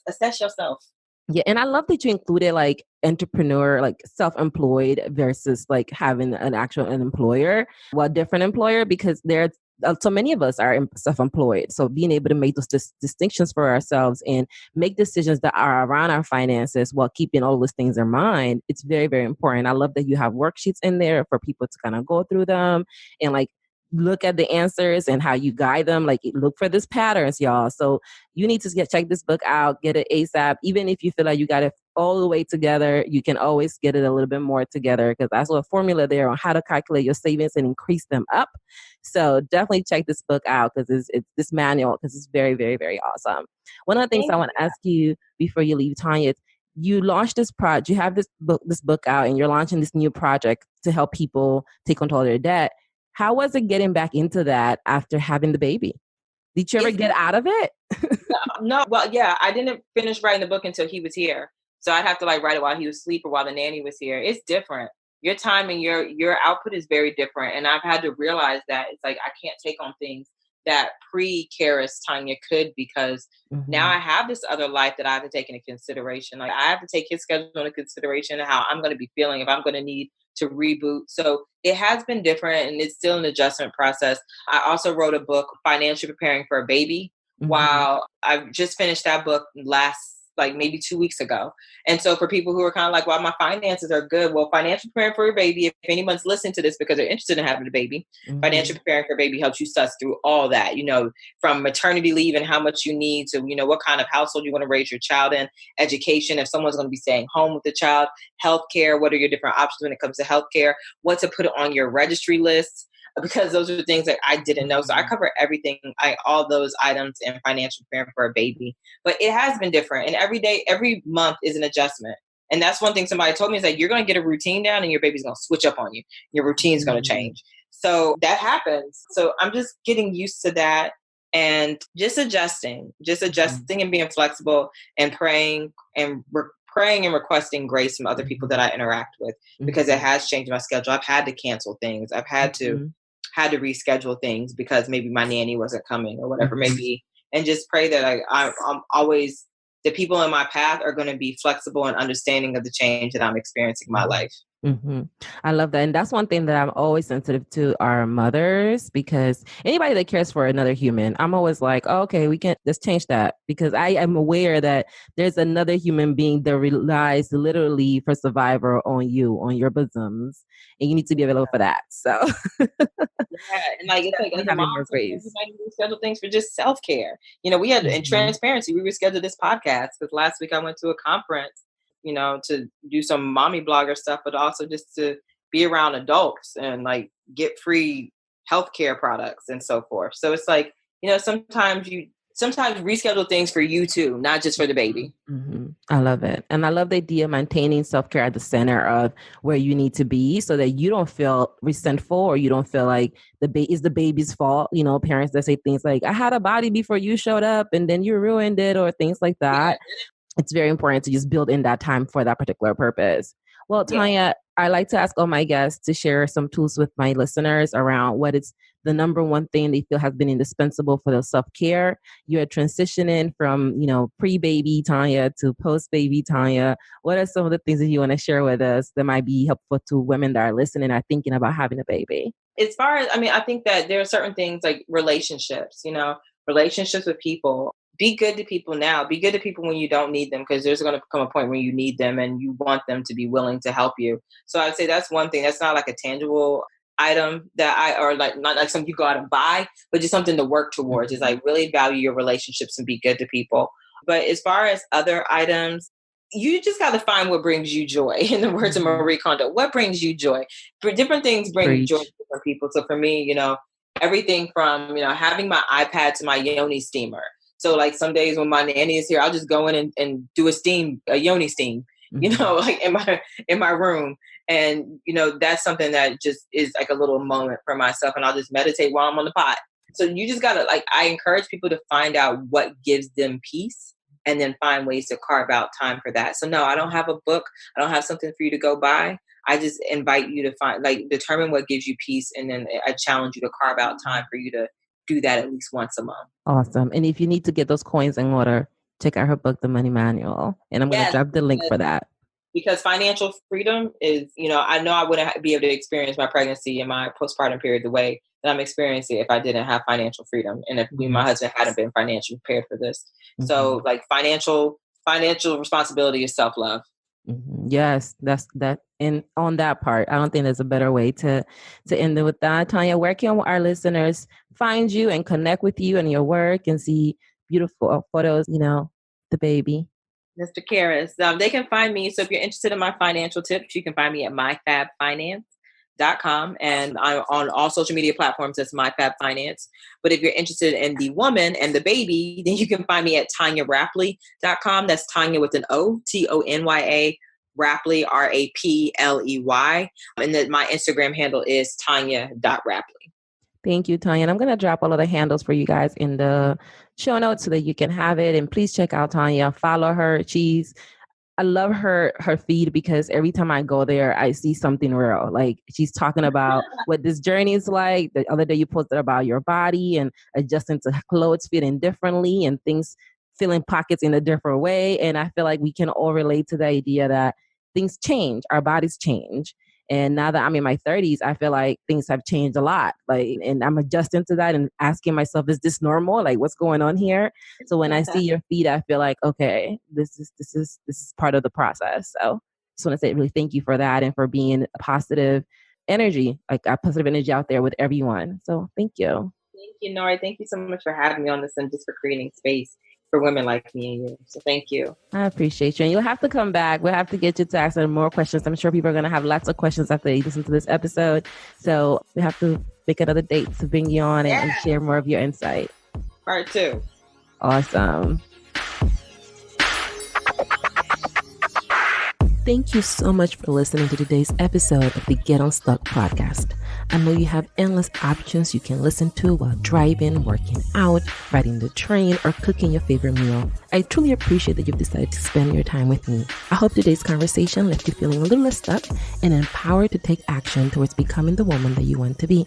Assess yourself. Yeah. And I love that you included like entrepreneur, like self-employed versus like having an employer, well, different employer, because there's so many of us are self-employed. So being able to make those distinctions for ourselves and make decisions that are around our finances while keeping all those things in mind, it's very, very important. I love that you have worksheets in there for people to kind of go through them and like look at the answers and how you guide them. Like, look for these patterns, y'all. So you need to check this book out, get it ASAP. Even if you feel like you got it all the way together, you can always get it a little bit more together, because that's a formula there on how to calculate your savings and increase them up. So definitely check this book out, because it's this manual, because it's very, very, very awesome. One of the things I want to ask you before you leave, Tonya, you launched this project, you have this book out, and you're launching this new project to help people take control of their debt. How was it getting back into that after having the baby? Did you ever get out of it? No. Well, yeah, I didn't finish writing the book until he was here. So I'd have to like write it while he was asleep or while the nanny was here. It's different. Your time and your output is very different. And I've had to realize that it's like I can't take on things that pre-Karis Tonya could, because now I have this other life that I have to take into consideration. Like, I have to take his schedule into consideration and how I'm going to be feeling, if I'm going to need to reboot. So it has been different, and it's still an adjustment process. I also wrote a book, Financially Preparing for a Baby, while I just finished that book like maybe 2 weeks ago. And so for people who are kind of like, well, my finances are good. Well, Financially Preparing for a Baby, if anyone's listening to this because they're interested in having a baby, Financially Preparing for a Baby helps you suss through all that, from maternity leave and how much you need to, what kind of household you want to raise your child in, education, if someone's going to be staying home with the child, healthcare, what are your different options when it comes to healthcare, what to put on your registry list, because those are the things that I didn't know. So I cover everything, all those items in Financially Preparing for a Baby. But it has been different. And every month is an adjustment. And that's one thing somebody told me, is that you're going to get a routine down and your baby's going to switch up on you. Your routine is going to change. So that happens. So I'm just getting used to that and just adjusting and being flexible and praying and requesting grace from other people that I interact with, because it has changed my schedule. I've had to cancel things. I've had to reschedule things because maybe my nanny wasn't coming or whatever it may be. And just pray that I'm always, the people in my path are going to be flexible and understanding of the change that I'm experiencing in my life. I love that. And that's one thing that I'm always sensitive to, our mothers, because anybody that cares for another human, I'm always like, oh, okay, we can't just change that, because I am aware that there's another human being that relies literally for survival on you, on your bosoms, and you need to be available for that. So yeah, and like it's like as a mom, we schedule things for just self-care. We had in transparency, we rescheduled this podcast because last week I went to a conference, to do some mommy blogger stuff, but also just to be around adults and like get free healthcare products and so forth. So it's like, sometimes reschedule things for you too, not just for the baby. I love it. And I love the idea of maintaining self-care at the center of where you need to be, so that you don't feel resentful, or you don't feel like it's the baby's fault. Parents that say things like, I had a body before you showed up and then you ruined it, or things like that. It's very important to just build in that time for that particular purpose. Well, Tonya, I like to ask all my guests to share some tools with my listeners around what is the number one thing they feel has been indispensable for their self-care. You're transitioning from, pre-baby Tonya to post-baby Tonya. What are some of the things that you want to share with us that might be helpful to women that are listening and are thinking about having a baby? As far as, I think that there are certain things like relationships, relationships with people. Be good to people now. Be good to people when you don't need them, because there's going to come a point where you need them and you want them to be willing to help you. So I'd say that's one thing. That's not like a tangible item or like not like something you go out and buy, but just something to work towards. Is like really value your relationships and be good to people. But as far as other items, you just got to find what brings you joy. In the words of Marie Kondo, what brings you joy? Different things bring joy to different people. So for me, everything from, having my iPad to my yoni steamer. So like some days when my nanny is here, I'll just go in and do a yoni steam, like in my room. And, that's something that just is like a little moment for myself. And I'll just meditate while I'm on the pot. So you just got to I encourage people to find out what gives them peace and then find ways to carve out time for that. So no, I don't have a book. I don't have something for you to go buy. I just invite you to determine what gives you peace. And then I challenge you to carve out time for you to do that at least once a month. Awesome. And if you need to get those coins in order, check out her book, The Money Manual. And I'm going to drop the link for that. Because financial freedom is, I know I wouldn't be able to experience my pregnancy and my postpartum period the way that I'm experiencing if I didn't have financial freedom. And if my husband hadn't been financially prepared for this. So financial responsibility is self-love. Yes, that's that. And on that part, I don't think there's a better way to end it with that. Tonya, where can our listeners find you and connect with you and your work and see beautiful photos, the baby? Mr. Karis. They can find me. So if you're interested in my financial tips, you can find me at myfabfinance.com. And I'm on all social media platforms as myfabfinance. But if you're interested in the woman and the baby, then you can find me at TonyaRapley.com. That's Tonya with an O, Tonya, Rapley, Rapley. And then my Instagram handle is Tonya.Rapley. Thank you, Tonya. And I'm going to drop all of the handles for you guys in the show notes so that you can have it. And please check out Tonya. Follow her. I love her feed because every time I go there, I see something real. Like she's talking about what this journey is like. The other day you posted about your body and adjusting to clothes fitting differently and things filling pockets in a different way. And I feel like we can all relate to the idea that things change, our bodies change. And now that I'm in my 30s, I feel like things have changed a lot. And I'm adjusting to that and asking myself, is this normal? Like, what's going on here? So when I see your feed, I feel like, okay, this is part of the process. So just want to say really thank you for that and for being a positive energy, like a positive energy out there with everyone. So thank you. Thank you, Nori. Thank you so much for having me on this and just for creating space for women like me and you. So thank you. I appreciate you. And you'll have to come back. We'll have to get you to ask more questions. I'm sure people are going to have lots of questions after they listen to this episode. So we have to make another date to bring you on and share more of your insight. Part 2. Awesome. Thank you so much for listening to today's episode of the Get Unstuck podcast. I know you have endless options you can listen to while driving, working out, riding the train, or cooking your favorite meal. I truly appreciate that you've decided to spend your time with me. I hope today's conversation left you feeling a little less stuck and empowered to take action towards becoming the woman that you want to be.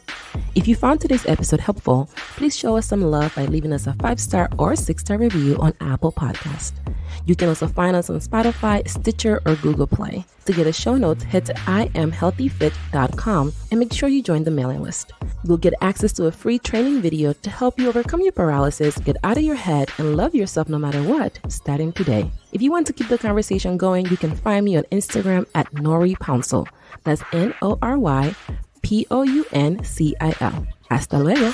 If you found today's episode helpful, please show us some love by leaving us a 5-star or 6-star review on Apple Podcasts. You can also find us on Spotify, Stitcher, or Google Play. To get the show notes, head to IamHealthyFit.com and make sure you join the mailing list. You'll get access to a free training video to help you overcome your paralysis, get out of your head, and love yourself no matter what, starting today. If you want to keep the conversation going, you can find me on Instagram at Nori Pouncil. That's NORYPOUNCIL. Hasta luego.